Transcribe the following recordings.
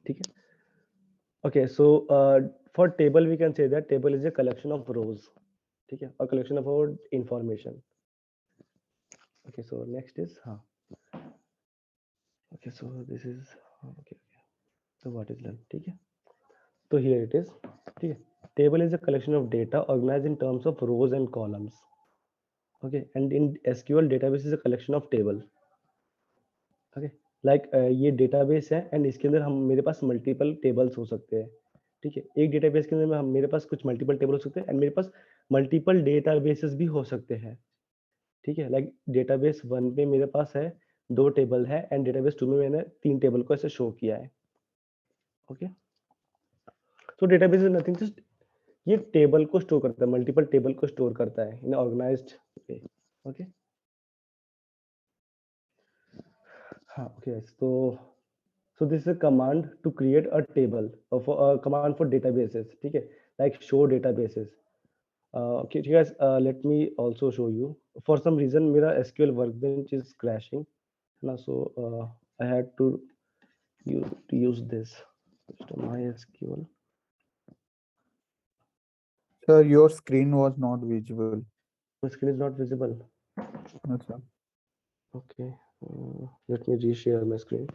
ठीक है. Okay, so for table we can say that table is a collection of rows. ठीक है, a collection of our information. Okay, so next is हाँ. Okay, so this is okay. So what is done? ठीक है. So here it is. ठीक है. Table is a collection of data organized in terms of rows and columns. Okay, and in SQL database is a collection of table. Okay, like ये database है and इसके अंदर हम मेरे पास multiple tables हो सकते हैं. ठीक है, एक डेटाबेस के अंदर में हम मेरे पास कुछ मल्टीपल टेबल हो सकते हैं एंड मेरे पास मल्टीपल डेटाबेसेस भी हो सकते हैं. ठीक है, लाइक डेटाबेस 1 पे मेरे पास है 2 टेबल है एंड डेटाबेस 2 में मैंने 3 टेबल को ऐसे शो किया है. Okay, so database is nothing just ये टेबल को स्टोर करता है, मल्टीपल टेबल को स्टोर करता है इन ऑर्गेनाइज्ड वे. ओके, हाँ. Okay, so this is a command to create a table of a command for databases. ठीक है, like show databases. Okay, guys, let me also show you. For some reason मेरा SQL workbench is crashing ना, so I had to use this MySQL. Sir, your screen was not visible. My screen is not visible. No, sir. Okay, let me reshare my screen.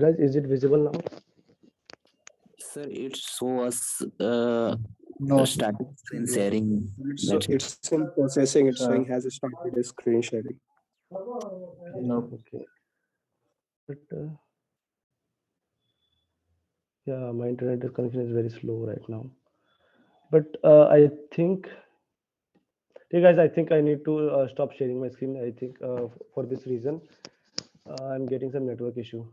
Guys, is it visible now? Sir, it show us No, sir. static screen sharing. That's it. It's in processing. It's Sir. showing has started a screen sharing. No. Okay, but yeah, my internet connection is very slow right now. But I think, hey guys, I think I need to stop sharing my screen. I think for this reason, I'm getting some network issue.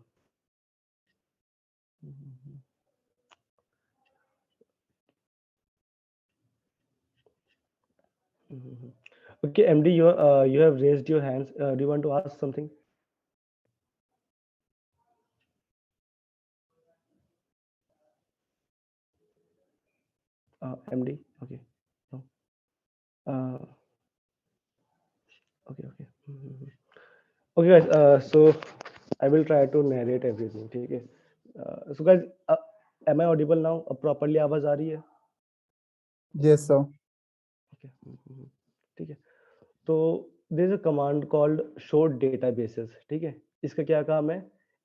Okay, MD, you have raised your hands. Do you want to ask something? MD, okay. No. Okay, okay. Okay, guys. So I will try to narrate everything. ठीक है. So guys, am I audible now? Properly आवाज आ रही है? Yes, sir. Okay. ठीक है. तो there is a command called show databases. ठीक है, इसका क्या काम है?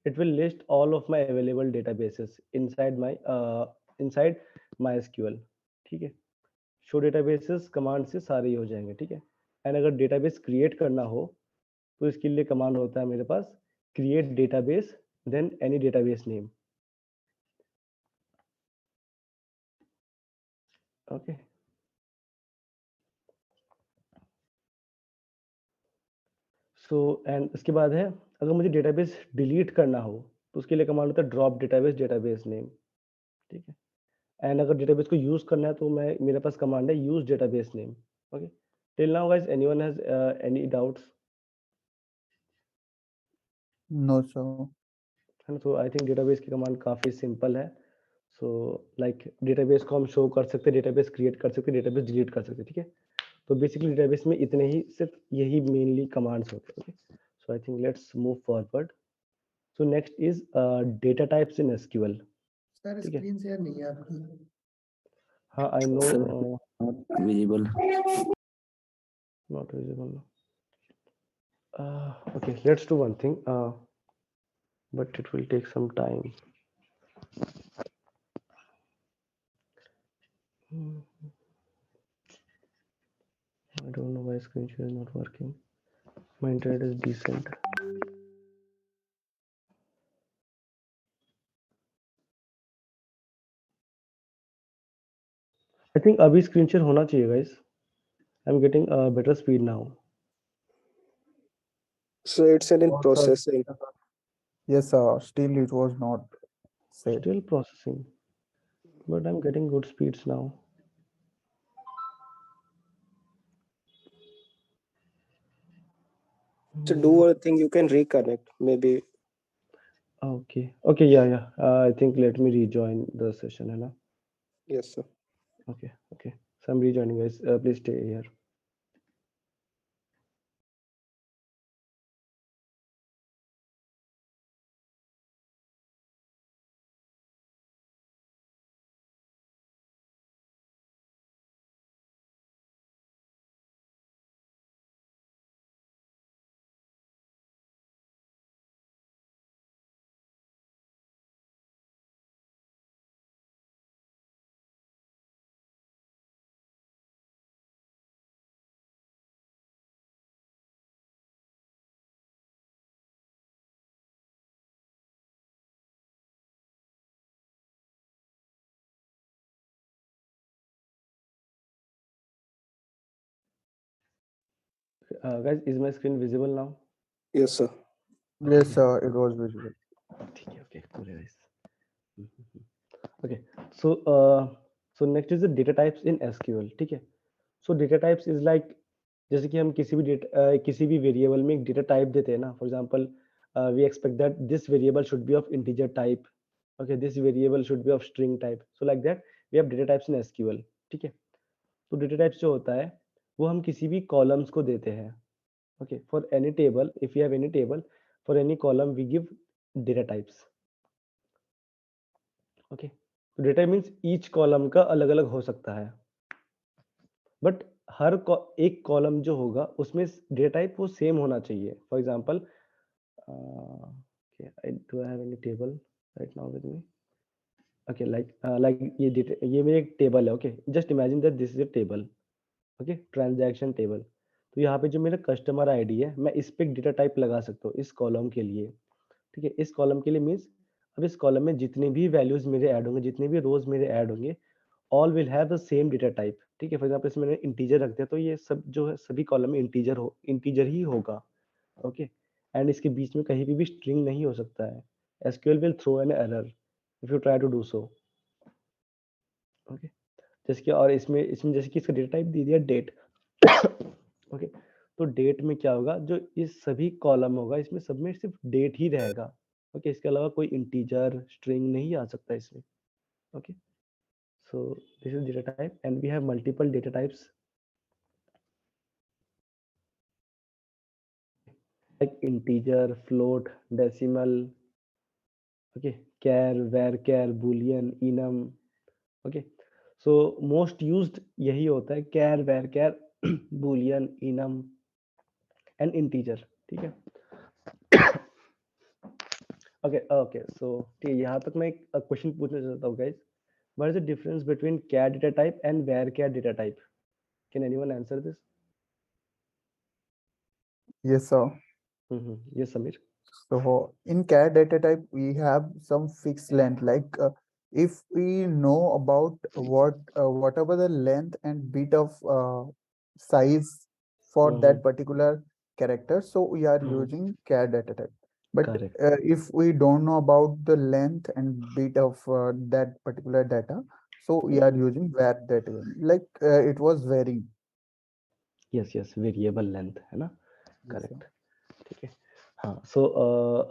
It will list all of my available databases inside MySQL. ठीक है, show databases कमांड से सारे ही हो जाएंगे. ठीक है, एंड अगर डेटाबेस क्रिएट करना हो तो इसके लिए कमांड होता है मेरे पास create database then any database name. Okay. So and इसके बाद है अगर मुझे डेटाबेस डिलीट करना हो तो उसके लिए कमांड होता है ड्रॉप डेटाबेस नेम. ठीक है, एंड अगर डेटाबेस को यूज करना है तो मैं मेरे पास कमांड है use database name. Okay, till now guys anyone has any doubts? No, sir. है ना, तो आई थिंक डेटाबेस की कमांड काफी सिंपल है. सो लाइक डेटाबेस को हम शो कर सकते हैं, डेटाबेस क्रिएट कर सकते हैं, डेटाबेस डिलीट कर सकते हैं. ठीक है, तो बेसिकली डेटाबेस में इतने ही सिर्फ यही मेनली कमांड्स होते हैं. Okay, so I think let's move forward. So next is data types in SQL. Sir ठीक है. स्क्रीन शेयर नहीं है आपकी. हाँ, I know. Sir, not visible. Not visible. Okay, let's do one thing. But it will take some time. I don't know why screen share is not working. My internet is decent. I think अभी screen share होना चाहिए, guys. I'm getting a better speed now. So it's in No, sir. processing. Yes, sir. Still, it was not said. Still processing, but I'm getting good speeds now. So do a thing, you can reconnect. Maybe. Okay, yeah. I think let me rejoin the session, है ना? Yes, sir. Okay. So I'm rejoining, guys. Please stay here. Guys, is my screen visible now? Yes, sir. Yes, it was visible. Okay, cool, guys. Okay, so so next is the data types in SQL. ठीक है? So data types is like जैसे कि हम किसी भी variable में एक data type देते हैं ना. For example we expect that this variable should be of integer type. Okay, this variable should be of string type. So like that we have data types in SQL. ठीक है? तो data types जो होता है वो हम किसी भी कॉलम्स को देते हैं. Okay, for any table, if you have any table, for any column we give data types. Okay, तो डेटा मीन्स ईच कॉलम का अलग अलग हो सकता है, बट एक कॉलम जो होगा उसमें डेटा टाइप वो सेम होना चाहिए. For example do I have any table right now with me. Okay, like ये मेरी एक टेबल है. Okay, just imagine that this is a table. Okay, transaction table. तो यहाँ पे जो मेरा कस्टमर आईडी है मैं इस पे एक डेटा टाइप लगा सकता हूँ इस कॉलम के लिए. ठीक है, इस कॉलम के लिए मीन्स अब इस कॉलम में जितने भी वैल्यूज मेरे ऐड होंगे, जितने भी रोज मेरे ऐड होंगे, all will have the same data type. ठीक है, फॉर एग्जांपल इसमें मैंने इंटीजर रख दिया तो ये सब जो है सभी कॉलम में इंटीजर ही होगा. ओके, एंड इसके बीच में कहीं भी स्ट्रिंग नहीं हो सकता है. SQL will throw an error if you try to do so. Okay, जैसे कि और इसमें जैसे कि इसका डेटा टाइप दे दिया डेट. ओके, तो डेट में क्या होगा, जो इस सभी कॉलम होगा इसमें सब में सिर्फ डेट ही रहेगा. ओके, इसके अलावा कोई इंटीजर स्ट्रिंग नहीं आ सकता इसमें. Okay, so this is data type and we have multiple data types like integer, float, decimal. Okay, char, var, boolean, enum. Okay, so most used यही होता है, char, var, boolean, enum and integer. ठीक है? Okay, so ठीक है, यहाँ तक मैं एक क्वेश्चन पूछना चाहता हूँ guys. What is the difference between char data type and var data type? Can anyone answer this? Yes, sir. Yes, Samir. So in CAD data type, we have some fixed length. Like if we know about whatever the length and bit of size for that particular character, so we are using CAD data type. But Correct. if we don't know about the length and bit of that particular data, so we are using var data. Like it was varying. Yes, variable length है ना. Yes, sir. Correct. ठीक है. हाँ, so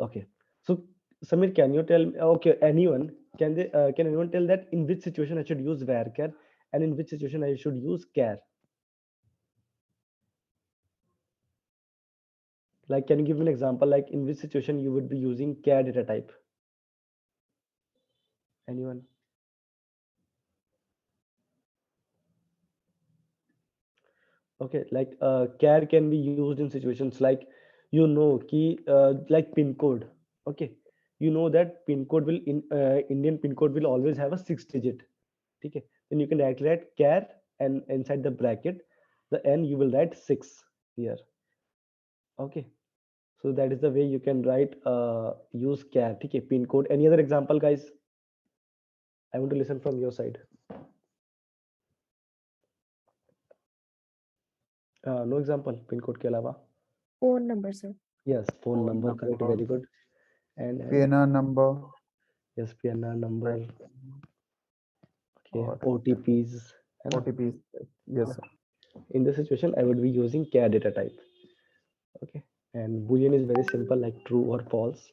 okay, so Samir, can you tell me, okay, can anyone tell that in which situation I should use varchar and in which situation I should use char? Like, can you give me an example, like in which situation you would be using char data type? Anyone? Okay, like char can be used in situations like like pin code. Okay, you know that pin code will Indian pin code will always have a 6 digit. Okay, then you can write char and inside the bracket the n you will write 6 here. Okay, so that is the way you can write use char. Okay, pin code. Any other example, guys? I want to listen from your side. No example pin code के अलावा. Phone number, sir. Yes, phone number, correct, very good. And PNR number. yes, PNR number. Okay, Or OTPs. है ना? OTPs. Yes, sir. In this situation, I would be using char data type. Okay. and boolean is very simple, like true or false.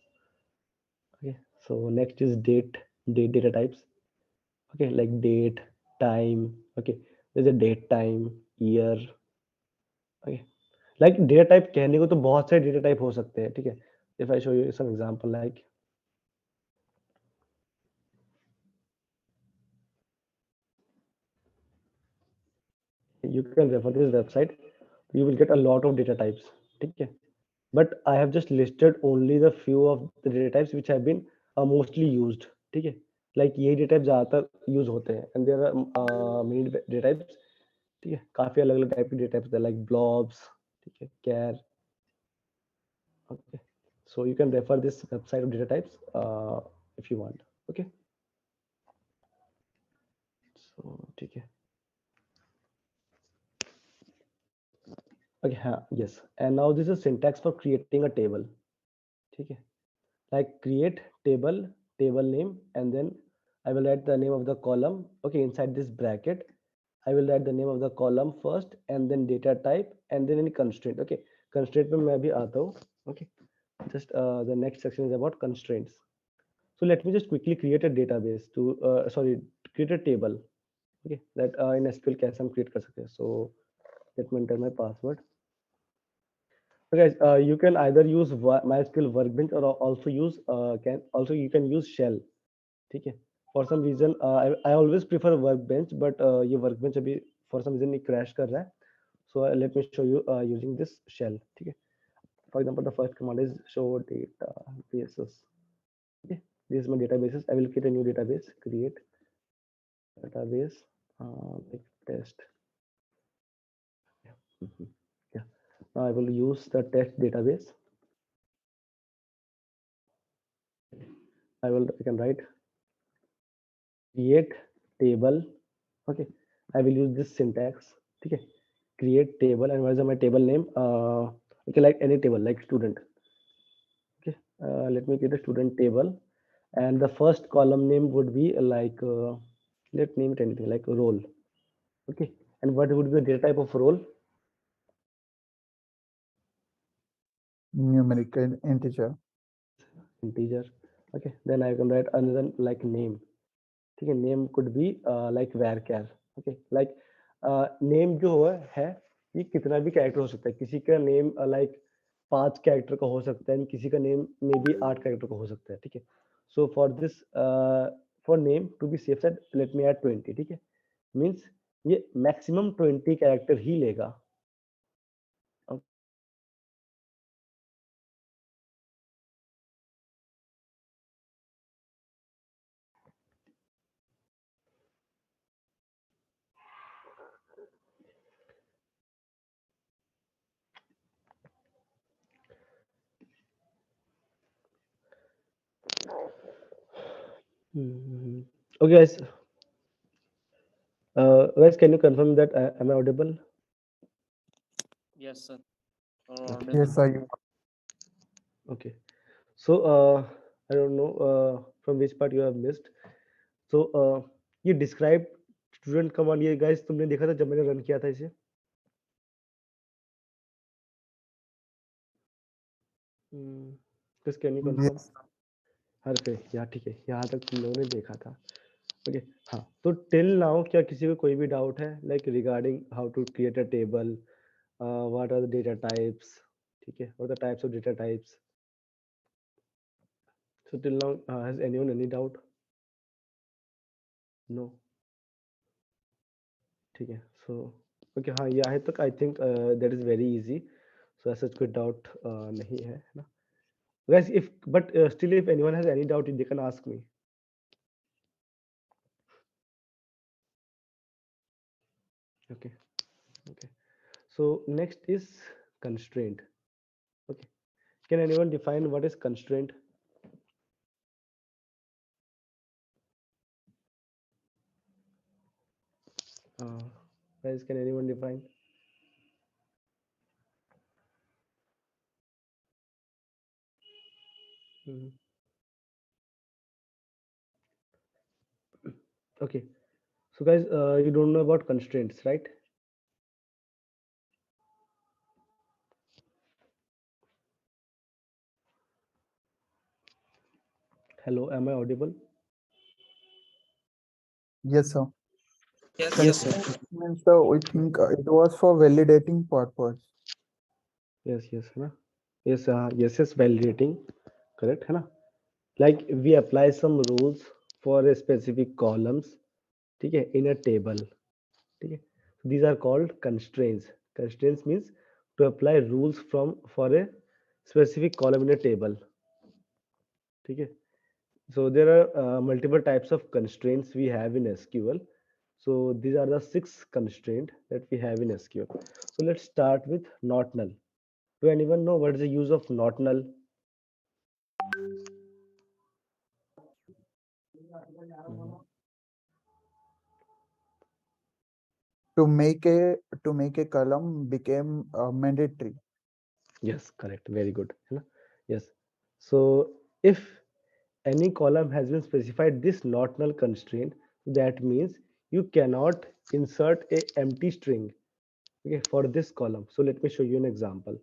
Okay, so next is date data types. Okay, like date, time. Okay, there's a date, time, year. Okay, like data type कहने को तो बहुत सारे data type हो सकते हैं, ठीक है. If I show you some example, like you can refer this website, you will get a lot of data types, ठीक है. But I have just listed only the few of the data types which have been mostly used, ठीक है. like ये data type ज्यादातर use होते हैं, and there are many data types, ठीक है. काफी अलग अलग टाइप के data types होते हैं, like blobs, ठीक है, char. Okay, so you can refer this website of data types if you want. Okay, so ठीक है. Okay, हाँ, yes. And now this is syntax for creating a table. ठीक है. Like create table, table name, and then I will write the name of the column. Okay, inside this bracket, I will write the name of the column first, and then data type, and then any constraint. Okay, constraint पे मैं भी आता हूँ. Okay, just the next section is about constraints. So let me just quickly create a database to sorry, create a table. Okay, that in SQL कैसे हम create कर सकते हैं. So let me enter my password. So guys, you can either use MySQL Workbench or also use you can use Shell. ठीक है. For some reason, I always prefer Workbench, but ये Workbench अभी for some reason ये crash कर रहा है. So let me show you using this Shell. ठीक है. For example, the first command is show databases. Okay. This is my databases. I will create a new database. Create database. Like test. Yeah. Mhm. Yeah. Now I will use the test database. I can write create table. Okay, I will use this syntax. Okay, create table, and what is my table name? Okay, like any table, like student. Okay, let me create a student table, and the first column name would be like let's name it anything like role. Okay, and what would be the data type of role? Numeric integer. Integer. Okay, then I can write another like name. ठीक है, name could be like varchar. Okay, like name जो है ये कितना भी character हो सकता है. किसी का नेम लाइक 5 कैरेक्टर का हो सकता है, किसी का नेम में भी 8 कैरेक्टर का हो सकता है. ठीक है, so for this for name to be safe side let me add 20. ठीक है, मींस ये मैक्सिमम 20 कैरेक्टर ही लेगा. Okay guys, guys, can you confirm that am I audible? Yes, sir. Yes, sir. Okay, so I don't know from which part you have missed. So ये describe student command, ये guys तुमने देखा था जब मैंने run किया था इसे? Just can you confirm? Yes. हर पे यहाँ ठीक है, यहाँ तक तुम लोगों ने देखा था. ओके, हाँ. तो टिल नाउ क्या किसी को कोई भी डाउट है like regarding how to create a table, what are the data types, ठीक है, और the types of data types. So till now has anyone any doubt? No, ठीक है. सो ओके, हाँ, ये आए तक I think that is very easy. So ऐसा कोई डाउट नहीं है ना guys. If but still if anyone has any doubt they can ask me. Okay, okay. So next is constraint. Okay, can anyone define what is constraint? Guys, can anyone define? Mhm. Okay, so guys, you don't know about constraints, right? Hello, am I audible? Yes, sir. Yes, sir. Constraint means we think it was for validating purpose. Yes, yes, है ना? Yes, yes, yes, validating, correct, है ना? Like we apply some rules for a specific columns, ठीक है, in a table, ठीक है? These are called constraints. Constraints means to apply rules for a specific column in a table, ठीक है? So there are multiple types of constraints we have in SQL. So these are the 6 constraints that we have in SQL. So let's start with not null. Do anyone know what is the use of not null? To make a column became mandatory. Yes, correct. Very good. है ना? Yes. So if any column has been specified this not null constraint, that means you cannot insert a empty string, okay, for this column. So let me show you an example.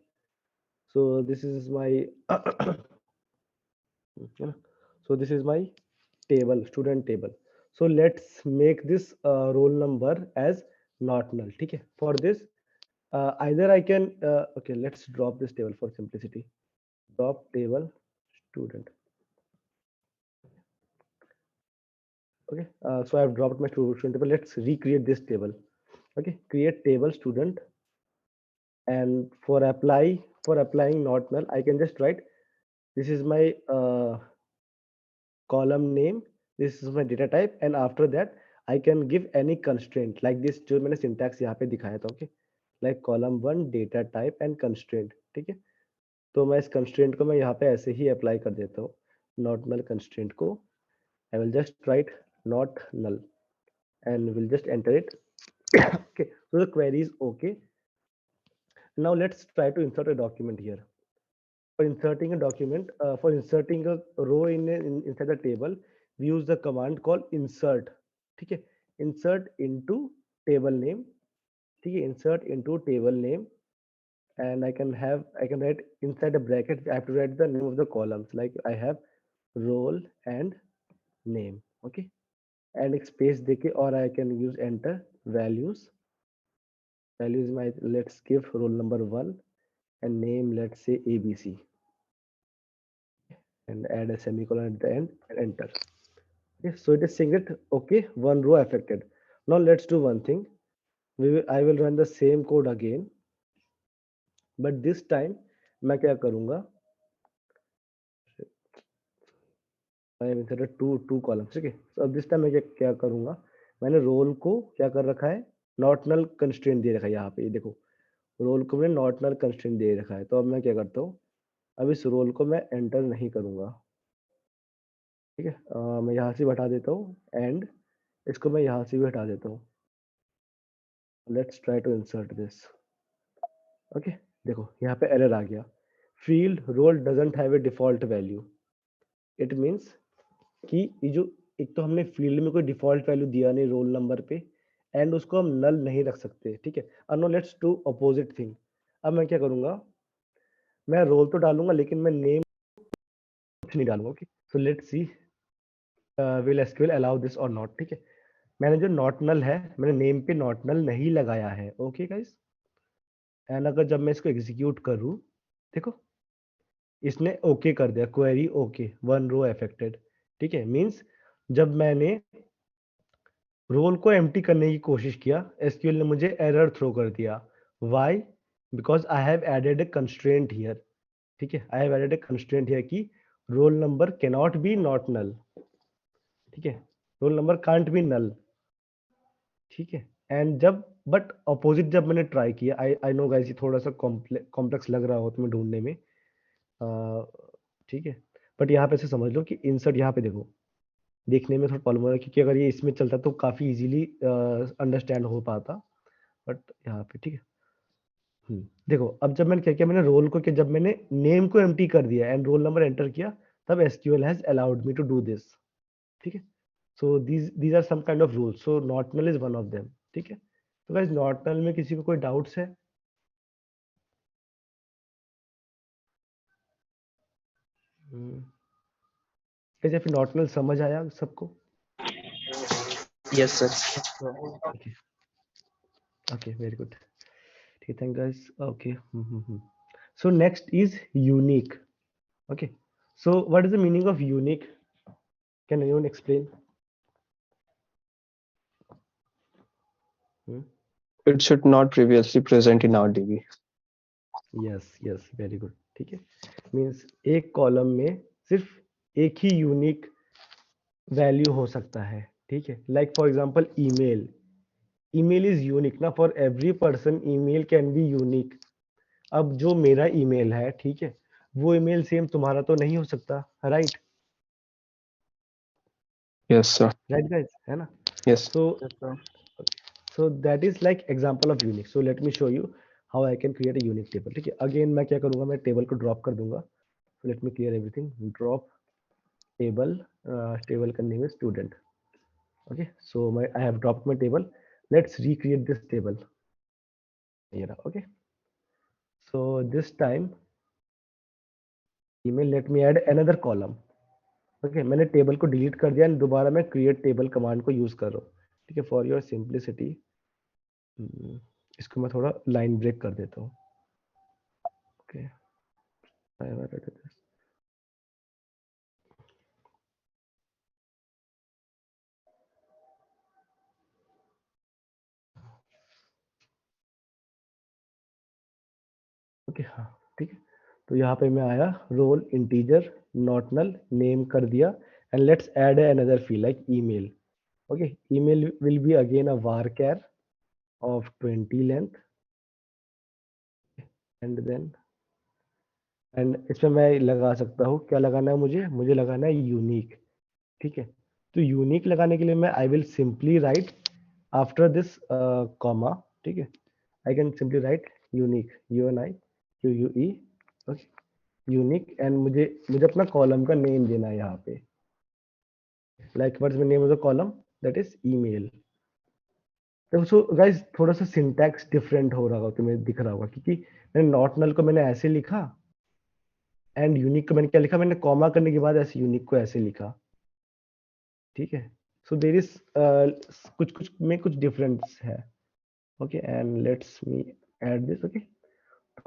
So this is my है ना? So this is my table, student table. So let's make this roll number as not null. ठीक है? For this, either I can okay, let's drop this table for simplicity. Drop table student. Okay, so I've dropped my student table. Let's recreate this table. Okay, create table student, and for applying not null, I can just write this is my column name, this is my data type, and after that I can give any constraint like this जो मैंने syntax यहाँ पे दिखाया था. Okay, like column 1 data type and constraint. ठीक है, तो मैं इस constraint को मैं यहाँ पे ऐसे ही apply कर देता हूँ. Not null constraint को I will just write not null and will just enter it. Okay, so the query is okay. Now let's try to insert a document here. For inserting a document, for inserting a row inside the table, we use the command called insert. ठीक है, insert into table name. ठीक है, insert into table name, and I can write inside a bracket. I have to write the name of the columns. Like I have role and name. Okay, and एक space देके, or I can use enter values. Values my, let's give roll number 1 and name, let's say ABC, and add a semicolon at the end and enter. Okay, so it is saying that okay, one row affected. Now let's do one thing. I will run the same code again, but this time मैं क्या करूंगा? I have inserted two columns. ठीक है, so अब this time मैं क्या करूंगा? मैंने रोल को क्या कर रखा है? नॉट नल कंस्ट्रेंट दे रखा है यहाँ पे. ये देखो, रोल को मैंने नॉट नल कंस्ट्रेंट दे रखा है. तो अब मैं क्या करता हूँ? अब इस रोल को मैं एंटर नहीं करूंगा. ठीक है, मैं यहाँ से भी हटा देता हूँ, एंड इसको मैं यहाँ से भी हटा देता हूँ. Let's try to insert this. Okay, देखो यहाँ पे एरर आ गया. Field role doesn't have a default value. It means कि ये जो एक तो हमने फील्ड में कोई डिफॉल्ट वैल्यू दिया नहीं रोल नंबर पे, एंड उसको हम नल नहीं रख सकते. ठीक है, अब no let's do opposite thing. अब मैं क्या करूंगा? मैं रोल तो डालूंगा लेकिन मैं नेम कुछ नहीं डालूंगा. Okay, so let's see will SQL allow this और नॉट. ठीक है, मैंने जो नॉट नल है, मैंने नेम पे नॉट नल नहीं लगाया है. ओके गाइस, एंड अगर जब मैं इसको एग्जीक्यूट करूं, देखो इसने ओके कर दिया, query okay, one row affected. ठीक है, मींस जब मैंने रोल को एम्प्टी करने की कोशिश किया, एसक्यूएल ने मुझे एरर थ्रो कर दिया. Why? Because I have added a constraint here. ठीक है, I have added a constraint here कि roll number can not be not null. ठीक है, roll number can't be null. ठीक है, एंड जब बट अपोजिट जब मैंने ट्राई किया, आई नो गाइस ये थोड़ा सा कॉम्प्लेक्स लग रहा हो तुम्हें ढूंढने में. ठीक है, बट यहाँ पे से समझ लो कि इंसर्ट यहाँ पे देखो, देखने में थोड़ा प्रॉब्लम हो रहा है क्योंकि अगर ये इसमें चलता तो काफी इजीली अंडरस्टैंड हो पाता, बट यहाँ पे ठीक है. देखो अब जब मैंने क्या किया, मैंने रोल को जब मैंने नेम को एम्प्टी कर दिया एंड रोल नंबर एंटर किया, तब SQL has allowed me to do this. ठीक है, so these are some kind of rules. So not null is one of them. ठीक है, तो गाइस नॉट नल में किसी को कोई डाउट्स है? कैसे फिर नॉट नल समझ आया सबको? Yes, sir. Okay okay very good ठीक है guys okay so next is unique okay so what is the meaning of unique can anyone explain It should not previously present in our DB. Yes yes very good ठीक है means एक column में सिर्फ एक ही unique value हो सकता है ठीक है like for example email email is unique ना for every person email can be unique अब जो मेरा ईमेल है ठीक है वो ईमेल सेम तुम्हारा तो नहीं हो सकता right Yes, sir. Right guys है ना Yes. so Yes, sir. so that is like example of unique so let me show you how I can create a unique table ठीक है अगेन मैं क्या करूंगा मैं टेबल को ड्रॉप कर दूंगा so let me clear everything drop table table का name is student okay so I have dropped my table let's recreate this table here okay so this time email let me add another column okay मैंने table को delete कर दिया दोबारा मैं create table command को use कर रहा हूँ ठीक है फॉर योर सिंप्लिसिटी इसको मैं थोड़ा लाइन ब्रेक कर देता हूँ ओके ओके हाँ ठीक है तो यहाँ पे मैं आया roll integer not null name कर दिया and let's add another field like email okay email will be again a varchar of 20 length and then and इसमें मैं लगा सकता हूँ क्या लगाना है मुझे लगाना है यूनिक ठीक है तो यूनिक लगाने के लिए मैं I will simply write after this comma ठीक है I can simply write unique UNIQUE okay unique and मुझे अपना कॉलम का नेम देना है यहाँ पे like what's the name of the column that is email so guys थोड़ा सा सिंटैक्स डिफरेंट हो रहा होगा तुम्हें दिख रहा होगा क्योंकि मैंने नॉट नल को मैंने ऐसे लिखा एंड यूनिक को मैंने क्या लिखा मैंने कॉमा करने के बाद ऐसे यूनिक को ऐसे लिखा ठीक है सो देर इज कुछ कुछ में कुछ डिफरेंस है okay and let's me add this okay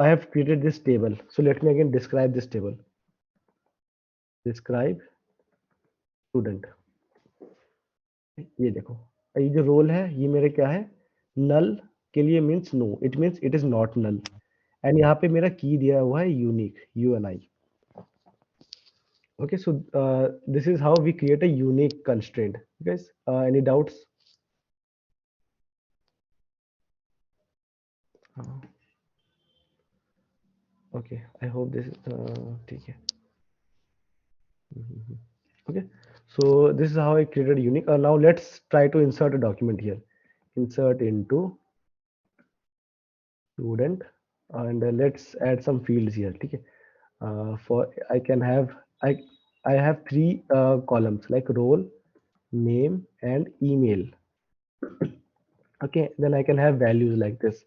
I have created this table so let me again describe this table describe student ये देखो ये जो रोल है ये मेरे क्या है नल के लिए means no it means it is not null and यहाँ पे मेरा की दिया हुआ है unique UNI okay so this is how we create a unique constraint guys any doubts okay I hope this ठीक है okay so this is how I created unique now let's try to insert a document here insert into student and let's add some fields here okay for I can have I have three columns like role name and email okay then I can have values like this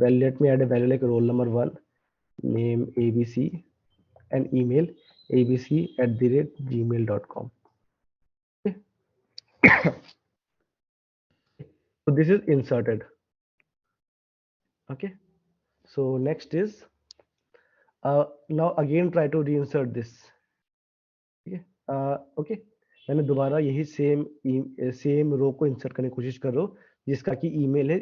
well let me add a value like roll number 1 name ABC and email abc@gmail.com okay. So this is inserted okay so next is now again try to reinsert this ठीक है okay मैंने दोबारा यही same row को insert करने की कोशिश कर रहा हूँ जिसका कि ईमेल है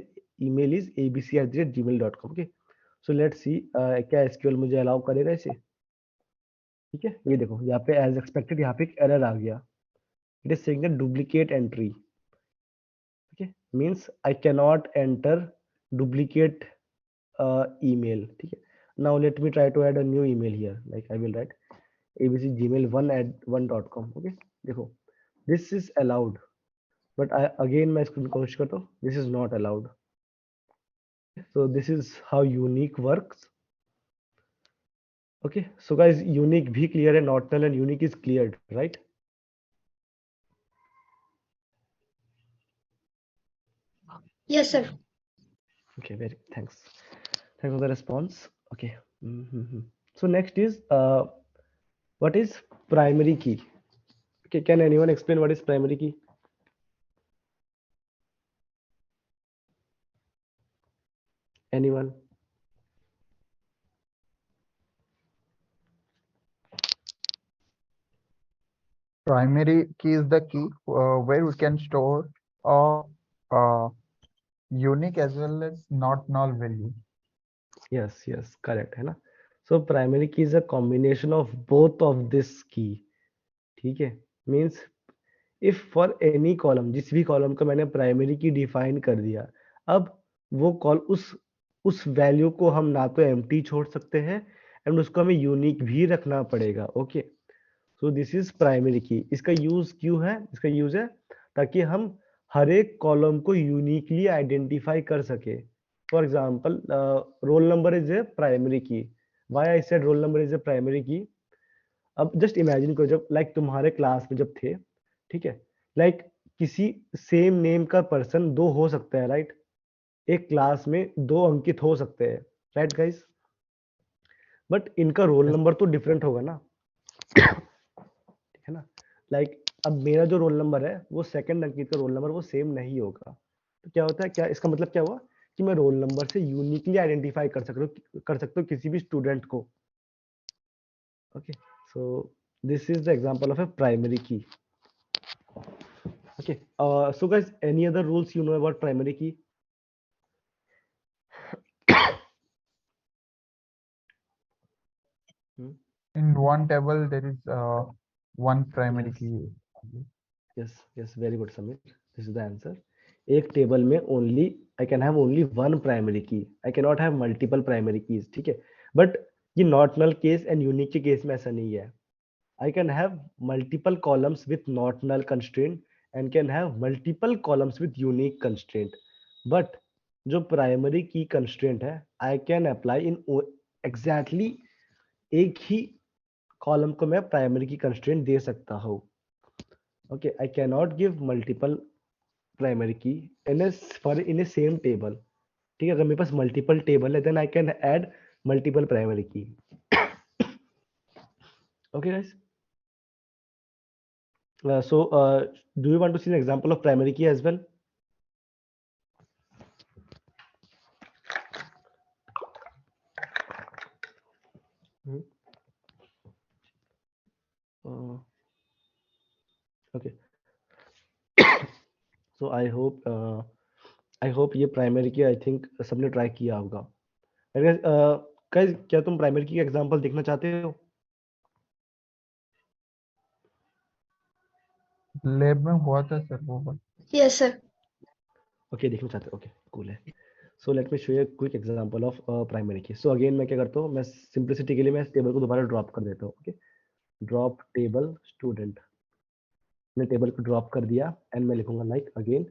email is abc@gmail.com okay so let's see क्या एसक्यूएल मुझे अलाउ करेगा इसे ठीक है ये देखो यहाँ पे एज एक्सपेक्टेड यहाँ पे एक एरर आ गया it is saying that duplicate entry ठीक है means I can not enter duplicate email ठीक है now let me try to add a new email here like I will write abcgmail1@1.com okay देखो this is allowed but I again मैं इसको कोशिश करता हूँ this is not allowed so this is how unique works okay so guys unique भी clear है not null and unique is cleared right Yes, sir. okay very thanks for the response okay so next is what is primary key Okay, can anyone explain what is primary key? Anyone? Primary key is the key where we can store a uh, unique as well as not null value. Yes, yes, correct है ना. So primary key is a combination of both of this key. ठीक है, means if for any column, जिस भी column को मैंने primary key define कर दिया, अब वो कॉल उस वैल्यू को हम ना तो empty छोड़ सकते हैं एंड उसको हमें यूनिक भी रखना पड़ेगा. Okay, so this is primary की. इसका यूज क्यों है? इसका यूज है ताकि हम हर एक कॉलम को यूनिकली आइडेंटिफाई कर सके. For example, roll number is a primary key. Why I said roll number is a primary key? अब जस्ट इमेजिन करो, जब लाइक तुम्हारे क्लास में जब थे, ठीक है, लाइक किसी सेम नेम का पर्सन दो हो सकता है, राइट? एक क्लास में दो अंकित हो सकते हैं, राइट गाइस? बट इनका रोल Yes. नंबर तो डिफरेंट होगा ना, है ना? लाइक अब मेरा जो रोल नंबर है वो सेकंड अंकित का रोल नंबर वो सेम नहीं होगा. तो क्या होता है, क्या इसका मतलब क्या हुआ कि मैं रोल नंबर से यूनिकली आइडेंटिफाई कर सकता हूँ किसी भी स्टूडेंट को. Okay, so this is the example of a primary key. Okay, so guys, any other rules you know about primary key? In one table, there is one primary Yes. key. Yes, very good, Samir. This is the answer. एक table में only I can have only one primary key. I can not have multiple primary keys. ठीक है, but ये not null case and unique के case में ऐसा नहीं है. I can have multiple columns with not null constraint and can have multiple columns with unique constraint. But जो primary key constraint है, I can apply in exactly एक ही column को मैं प्राइमरी की कंस्ट्रेंट दे सकता हूँ. Okay, I cannot give multiple primary key in a same table. ठीक है, अगर मेरे पास multiple table है, then I can add multiple primary key. Okay, guys. Do you want to see an example of primary key as well? Okay. So I hope ये primary key I think सबने try किया होगा. Guys, क्या तुम primary key का example देखना चाहते हो? लैब में हुआ था सर वो. Yes, sir. Okay, देखना चाहते हो? Okay, cool है. So let me show you a quick example of primary key. So again मैं क्या करता हूँ, मैं simplicity के लिए मैं इस टेबल को दोबारा ड्रॉप कर देता हूँ. Okay, drop table student. मैंने टेबल को ड्रॉप कर दिया एंड मैं लिखूंगा like again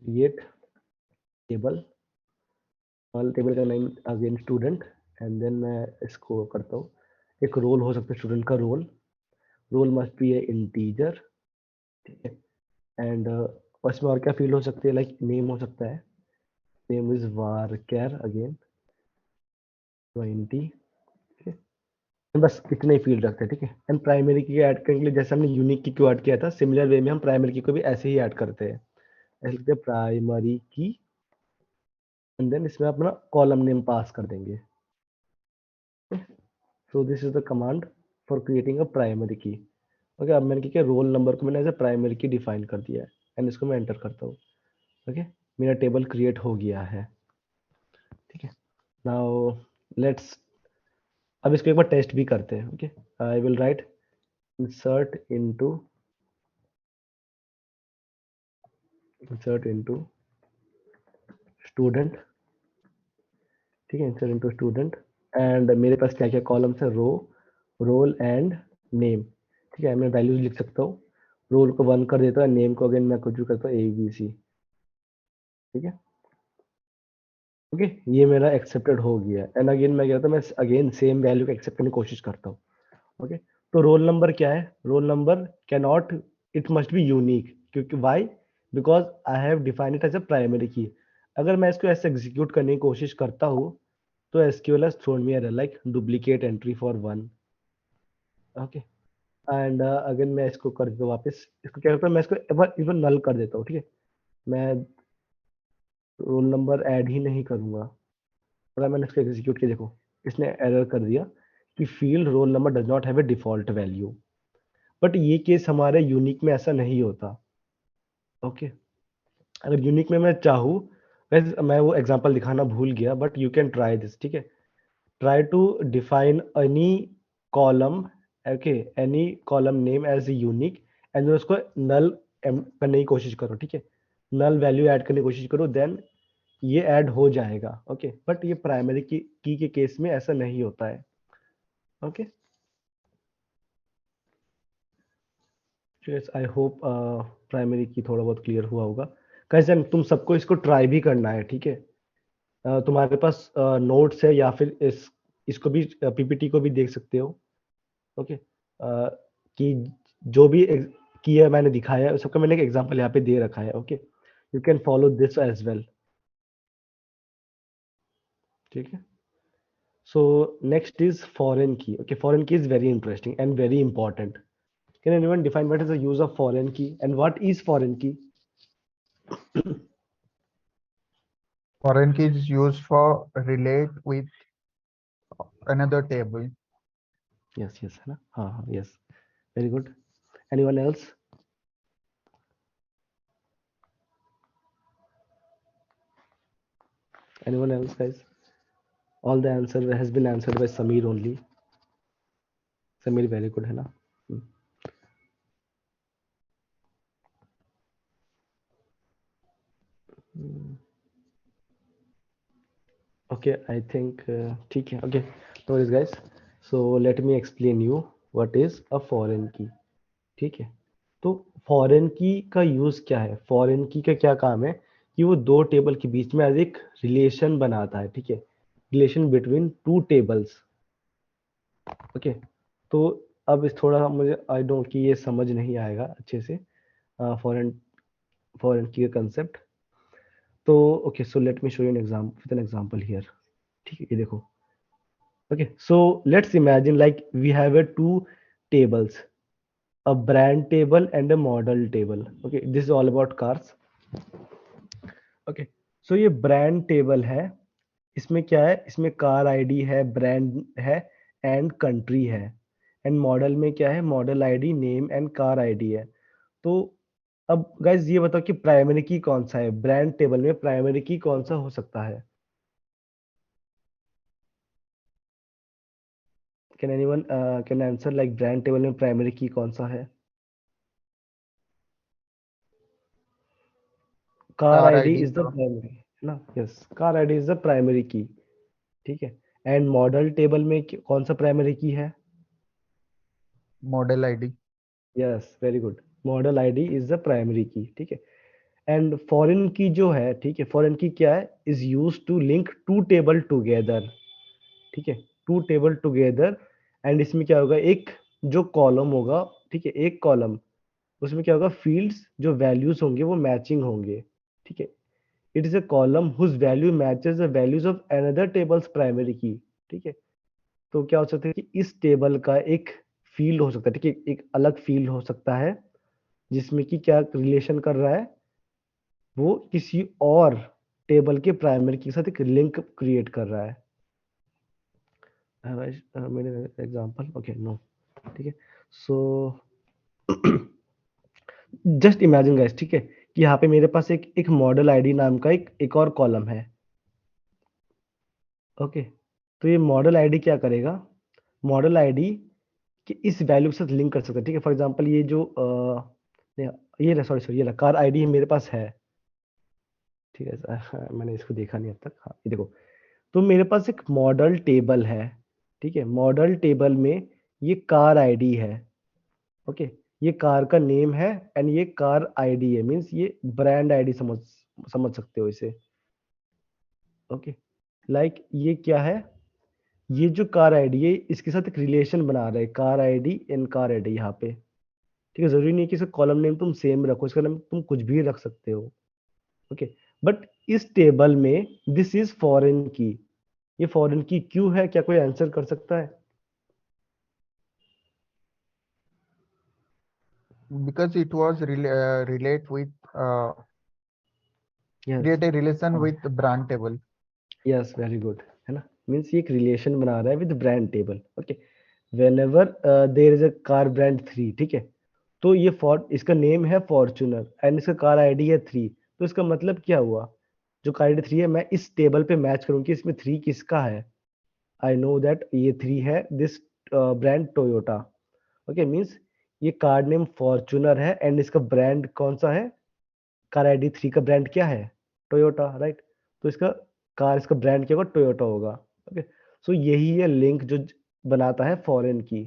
create table. Table का name again student and then मैं इसको करता हूँ, एक रोल हो सकता है स्टूडेंट का roll. Roll must be a integer. ठीक है, एंड उसमें और क्या फील्ड हो सकती है, लाइक नेम हो सकता है. Name is varchar again 20. ठीक है, बस इतने ही फील्ड रखते हैं. ठीक है, एंड प्राइमरी की ऐड करने के लिए जैसे हमने यूनिक की क्यों ऐड किया था, सिमिलर वे में हम प्राइमरी की को भी ऐसे ही ऐड करते हैं. ऐसे लिखते हैं प्राइमरी की एंड देन इसमें अपना कॉलम नेम पास कर देंगे. सो this is the command for creating a primary key. Okay, अब मैंने क्या किया, रोल नंबर को मैंने एज अ प्राइमरी की डिफाइन कर दिया है एंड इसको मैं एंटर करता हूँ. ओके, मेरा टेबल क्रिएट हो गया है. ठीक है, नाउ लेट्स अब इसको एक बार टेस्ट भी करते हैं. Okay, I will write insert into student. ठीक है, insert into student एंड मेरे पास क्या क्या कॉलम्स है, रो, रोल एंड नेम. ठीक है, मैं वैल्यूज लिख सकता हूँ. रोल को 1 कर देता हूँ, नेम को अगेन मैं कुछ भी करता हूँ ABC. ठीक है, ओके, ये मेरा एक्सेप्टेड हो गया एंड अगेन मैं क्या करता हूँ, मैं अगेन सेम वैल्यू को एक्सेप्ट करने की कोशिश करता हूँ. ओके, तो रोल नंबर क्या है, roll number can not, it must be unique. क्योंकि why, because I have defined it as a primary key. अगर मैं इसको ऐसे एग्जीक्यूट करने की कोशिश करता हूँ तो SQL has thrown me error like duplicate entry for 1. Okay, and अगर मैं इसको कर देता हूँ वापस, इसको क्या करता हूँ, मैं इसको इवन नल कर देता हूँ, ठीक है। मैं रोल नंबर ऐड ही नहीं करूंगा, और मैंने इसको एग्जीक्यूट किया, देखो इसने एरर कर दिया कि field roll number does not have a default value. But ये केस हमारे यूनिक में ऐसा नहीं होता। ओके, अगर यूनिक में मैं चाहूँ, वैसे मैं वो एग्जांपल दिखाना भूल गया, but you can try this, ठीक है। Try to define any column, okay, any column name as unique, and उसको नल करने की कोशिश करो, ठीक है। नल वैल्यू ऐड करने की कोशिश करो, देन ये ऐड हो जाएगा। ओके, बट ये प्राइमरी की के केस में ऐसा नहीं होता है। ओके, आई होप प्राइमरी की थोड़ा बहुत क्लियर हुआ होगा। कैसे तुम सबको इसको ट्राई भी करना है, ठीक है। तुम्हारे पास नोट्स है, या फिर इसको भी पीपीटी को भी देख सकते हो। ओके, कि जो भी किया है मैंने दिखाया है, सबका मैंने एक एग्जांपल यहाँ पे दे रखा है। Okay, you can follow this as well, ठीक है। So next is foreign key. Okay, foreign key is very interesting and very important. Can anyone define what is the use of foreign key and what is foreign key? Foreign key is used for relate with another table. Yes yes, है ना, हाँ हाँ, yes, very good. Anyone else? Anyone else, guys? All the answer has been answered by Sameer only. Sameer, very good, है ना? Okay, I think ठीक है। Okay, no worries, guys. So let me explain you what is a foreign key. ठीक है, तो foreign की का use क्या है? फॉरेन की का क्या काम है कि वो दो टेबल के बीच में आज एक रिलेशन बनाता है, ठीक है। Relation between two tables. Okay, तो अब इस थोड़ा मुझे आई डोंट कि ये समझ नहीं आएगा अच्छे से फॉरेन फॉरेन की का कंसेप्ट। तो okay, so let me show you an example with an example here, ठीक है। ये देखो, okay, so let's imagine like we have a two tables, a brand table and a model table. Okay, this is all about cars. Okay, so ये brand table है, इसमें क्या है, इसमें कार आईडी है, ब्रांड है, एंड कंट्री है। And model में क्या है, model ID, name and car ID है। तो अब गाइज ये बताओ कि प्राइमरी की कौन सा है? ब्रांड टेबल में प्राइमरी की कौन सा हो सकता है? Can anyone can answer like brand table में प्राइमरी की कौन सा है? Car Car ID ID, is the sir. Primary, है ना? Yes, car ID is the primary key, ठीक है। एंड मॉडल टेबल में कौन सा प्राइमरी की है? Model ID. Yes, very good, model ID is the primary key, ठीक है। एंड फॉरेन की जो है, ठीक है, फॉरेन की क्या है, is use to link two table together, ठीक है, टू टेबल टुगेदर। एंड इसमें क्या होगा, एक जो कॉलम होगा, ठीक है, एक कॉलम, उसमें क्या होगा, फील्ड्स जो वैल्यूज होंगे वो मैचिंग होंगे, ठीक है। It is a column whose value matches the values of another table's primary key, ठीक है। तो क्या हो सकता है कि इस टेबल का एक फील्ड हो सकता है, ठीक है, एक अलग फील्ड हो सकता है जिसमें कि क्या रिलेशन कर रहा है, वो किसी और टेबल के प्राइमरी के साथ एक लिंक क्रिएट कर रहा है। मेरे एग्जांपल, ओके, नो, ठीक है। सो जस्ट इमेजिन गाइस, ठीक है, कि यहाँ पे मेरे पास एक मॉडल आईडी नाम का एक और कॉलम है। ओके, तो ये मॉडल आईडी क्या करेगा, मॉडल आईडी कि इस वैल्यू के साथ लिंक कर सकता है, ठीक है। फॉर एग्जांपल ये जो ये सॉरी सॉरी, ये कार आईडी मेरे पास है, ठीक है। मैंने इसको देखा नहीं अब तक, हाँ ये देखो। तो मेरे पास एक मॉडल टेबल है, ठीक है। मॉडल टेबल में ये कार आईडी है, ओके, ये कार का नेम है, एंड ये कार आईडी है, मींस ये ब्रांड आईडी समझ समझ सकते हो इसे। ओके, लाइक ये क्या है, ये जो कार आईडी है इसके साथ एक रिलेशन बना रहा है, car ID and car ID यहाँ पे, ठीक है। जरूरी नहीं है कि इसका कॉलम नेम तुम सेम रखो, इसका नाम तुम कुछ भी रख सकते हो, ओके। बट इस टेबल में दिस इज फॉरेन की, ये फॉरेन की क्यों है? क्या कोई आंसर कर सकता है? because it was relate with Yes. create a relation हाँ, with the brand table. yes, very good, है ना? Means ये एक relation बना रहा है with brand table. Okay. Whenever there is a car brand 3, ठीक है? तो ये इसका नेम है फॉर्च्यूनर एंड इसका कार आईडी है 3, तो इसका मतलब क्या हुआ? जो कार आईडी 3 है, मैं इस टेबल पे मैच करूँ कि इसमें 3 किसका है। आई नो दैट ये 3 है this brand Toyota. Okay, means ये कार नेम फॉर्च्यूनर है एंड इसका ब्रांड कौन सा है? कार आईडी 3 का ब्रांड क्या है? Toyota, right? तो इसका ब्रांड क्या होगा? टोयोटा होगा। ओके, सो यही है लिंक जो बनाता है फॉरेन की।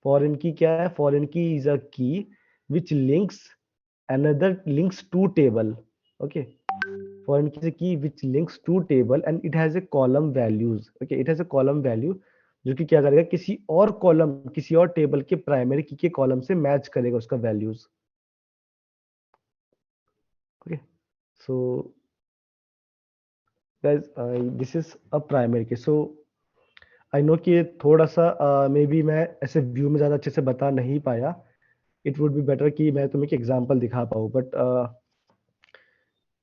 फॉरेन की क्या है? फॉरेन की इज अ की विच links another links to table. Okay, foreign key is a key which links to table and it has a column values. Okay, it has a column value जो कि क्या करेगा? किसी और column, किसी और table के प्राइमरी की के कॉलम से मैच करेगा उसका values. Okay, so guys, this is a primary key. So I know कि ये थोड़ा सा मे बी मैं ऐसे व्यू में ज़्यादा अच्छे से बता नहीं पाया। इट वुड बी बेटर कि मैं तुम्हें एक एग्जांपल दिखा पाऊँ, बट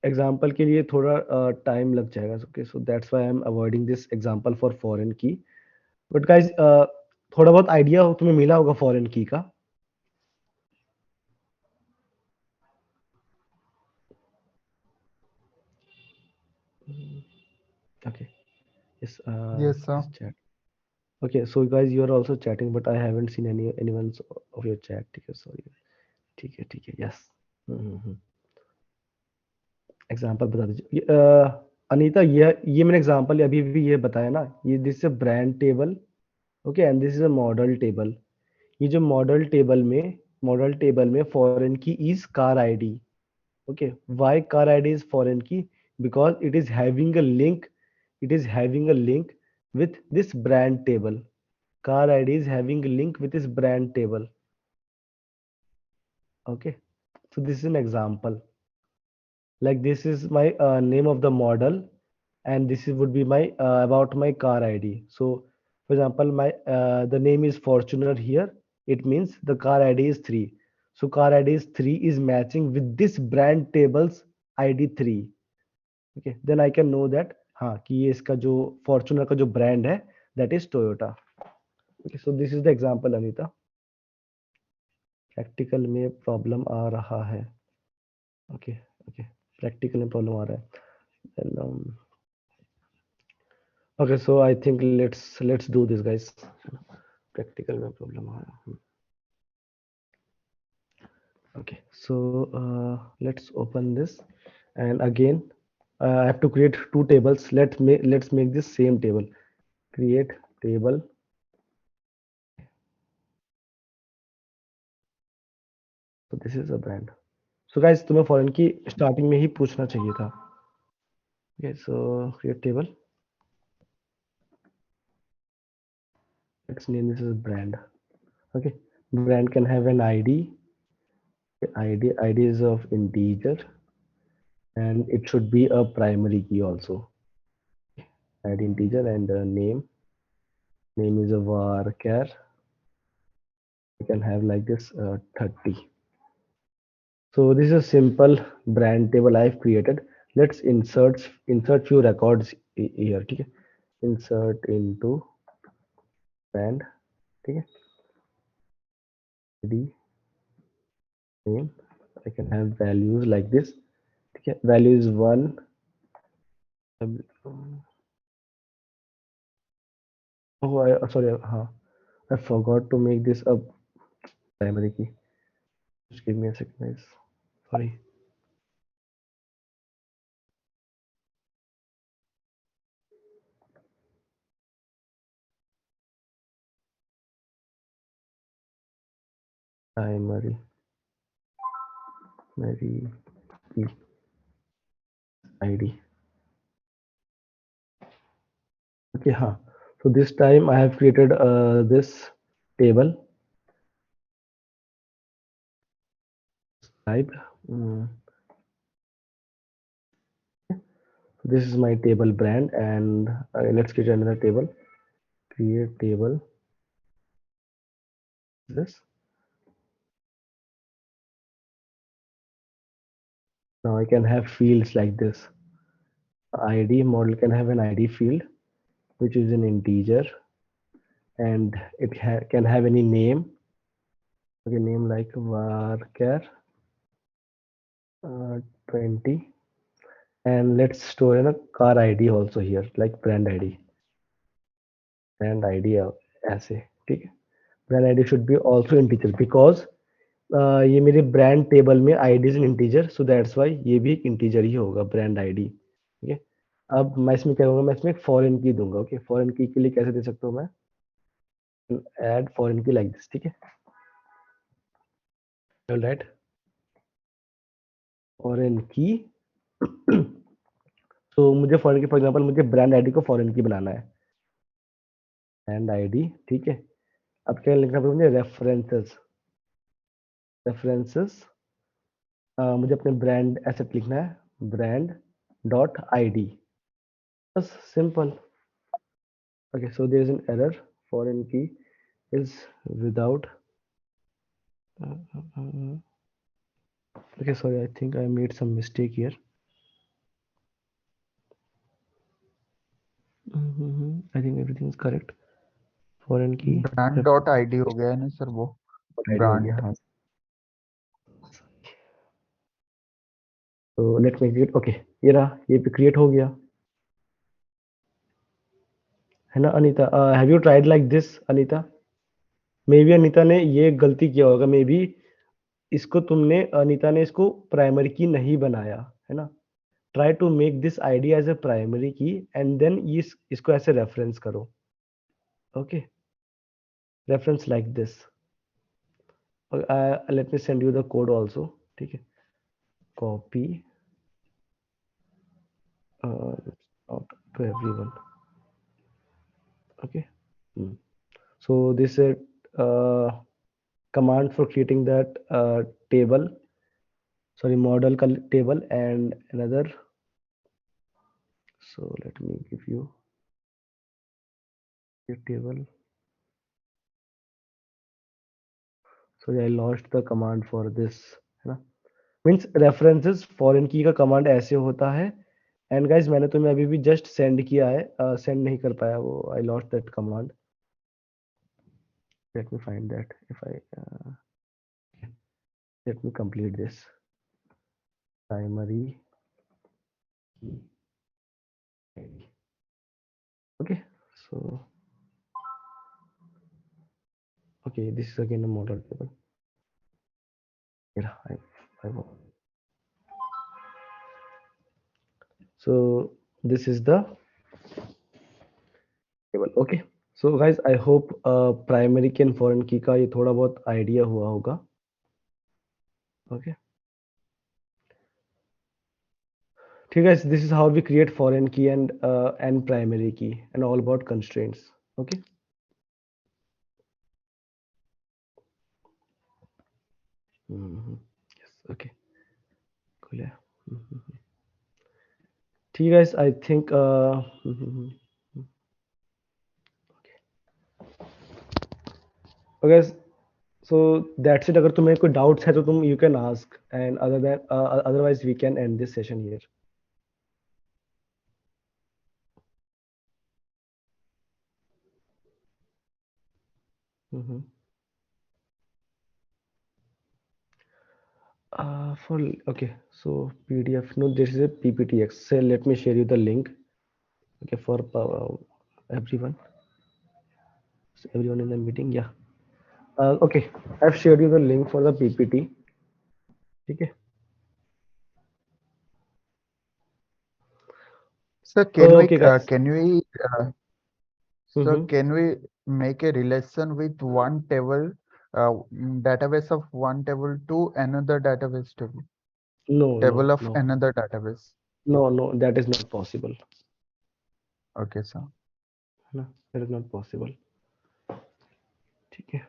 एग्जांपल के लिए थोड़ा टाइम लग जाएगा। Okay, so that's why I am avoiding this example for foreign की। बट गाइस, थोड़ा बहुत आइडिया तुम्हें मिला होगा फॉरेन की का। Okay, yes, Yes, sir. this chat. Okay, so guys, you are also chatting, but I haven't seen anyone's of your chat. ठीक है, sorry. ठीक है, yes. एग्जाम्पल बता दीजिए। अनीता, ये मैंने एग्जाम्पल अभी भी ये बताया ना, ये this is a brand table. Okay, and this is a model table. ये जो मॉडल टेबल में foreign key is car ID. Okay, why car ID is foreign key? Because it is having a link with this brand table. Car ID is having a link with this brand table. Okay, so this is an example. Like this is my name of the model, and would be my about my car ID. So, for example, my the name is Fortuner here. It means the car ID is 3. So car ID is 3 is matching with this brand table's ID 3. Okay, then I can know that हाँ कि ये इसका जो Fortuner का जो brand है that is Toyota. Okay, so this is the example, Anita. Practical में problem आ रहा है। ओके, ओके, प्रैक्टिकल में प्रॉब्लम आ रहा है। And okay, so I think let's do this guys. Practical में प्रॉब्लम आ रहा है। Okay, so let's open this and again I have to create two tables. Let's make this same table. Create table. So this is a brand. So guys, तुम्हें foreign की starting में ही पूछना चाहिए था। Okay, so create table. Let's name this as brand. Okay, brand can have an ID. ID is of integer, and it should be a primary key also. ID integer and name is a varchar. You can have like this 30. So this is a simple brand table I've created. Let's insert few records here. ठीक है, insert into brand. ठीक है, ID name. I can have values like this. ठीक है, value is 1. Oh, sorry, हाँ, I forgot to make this a primary key. Just give me a second, guys. Sorry. Primary key ID. Okay, हाँ. So this time I have created this table. Type. This is my table brand, and let's create another table. Create table. This. Now I can have fields like this. ID model can have an ID field, which is an integer, and it can have any name. Okay, name like varchar 20, and let's store in a car ID also here, like brand ID. Brand ID ऐसे, ठीक है. Brand ID should be also integer because ये मेरे brand table में ID is integer, so that's why ये भी एक integer ही होगा ब्रांड आईडी. ठीक है. अब मैं इसमें क्या करूंगा, मैं इसमें एक फॉरेन की दूंगा. ओके, फॉरेन की के लिए कैसे दे सकता हूँ मैं, ऐड फॉरेन की लाइक दिस. ठीक है, ऑलराइट. फॉरेन की तो मुझे फॉरेन की, फॉर एग्जांपल मुझे ब्रांड आईडी को फॉरेन की बनाना है, ब्रांड आईडी. ठीक है. अब क्या लिखना पड़ेगा मुझे, रेफरेंसेस. रेफरेंसेस मुझे अपने ब्रांड एसेट लिखना है, ब्रांड डॉट आईडी. बस simple. Okay, so there is an error. Foreign key is without. Okay, sorry, I think I made some mistake here. I think everything is correct. Foreign key. Brand dot ID हो गया है ना sir वो ID हो brand गया, हाँ. So let me create. Okay, ये रहा, ये भी create हो गया है ना Anita. Have you tried like this Anita? May be Anita ने ये गलती किया होगा, मे बी इसको तुमने, अनीता ने इसको प्राइमरी की नहीं बनाया है ना. Try to make this ID as a primary key and then इसको ऐसे रेफरेंस करो. Okay, reference like this. Let me send you the code also. ठीक है, copy to everyone. Okay, so this is command for creating that table, sorry, model table, and another. So let me give you a table. Sorry, I lost the command for this, है ना. Means references foreign की का command ऐसे होता है. And guys मैंने तुम्हें अभी भी जस्ट सेंड किया है, सेंड नहीं कर पाया वो, I lost that command. Let me find that, if I let me complete this primary. Okay, so okay, this is again a model table. Yeah, I will. So this is the table. Okay, so guys, I hope primary key and foreign key का ये थोड़ा बहुत idea हुआ होगा. Okay, ठीक है. This is how we create foreign key and primary key and all about constraints. Okay. Yes. Okay. Cool. Yeah. ठीक है guys, I think okay, so that's it. अगर तुम्हें कोई doubts है तो तुम you can ask, and otherwise we can end this session here. Okay, so PDF, no, this is a PPTX. So let me share you the link. Okay, for everyone. So everyone in the meeting, yeah. Okay, I've shared you the link for the PPT. Okay. Sir can we Okay, guys. can we sir Mhm. can we make a relation with one table database of one table to another database table No, table of no, another database? no, that is not possible. Okay sir. No, that is not possible. ठीक है.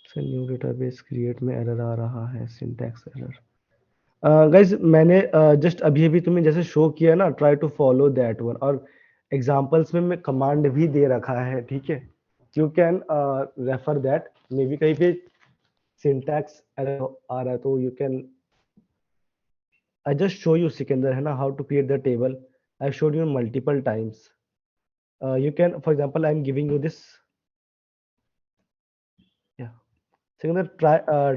So new database create में error आ रहा है, syntax error. Guys मैंने just अभी अभी तुम्हें जैसे शो किया ना, try to follow that one, और एग्जांपल्स में मैं कमांड भी दे रखा है. ठीक है, you can refer that. Maybe कहीं पे सिंटैक्स एरर आ रहा है तो you can I just show you Sikandar है ना how to create the table. I've showed you multiple times. You can, for example, I'm giving you this. Yeah, Sikandar,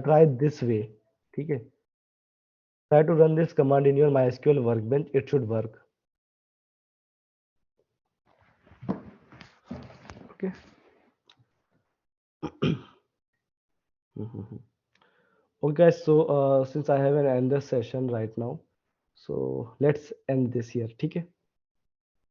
try this way. ठीक है? Try to run this command in your MySQL workbench. It should work. Okay. Okay, guys. So since I have an end the session right now, so let's end this here. ठीक है?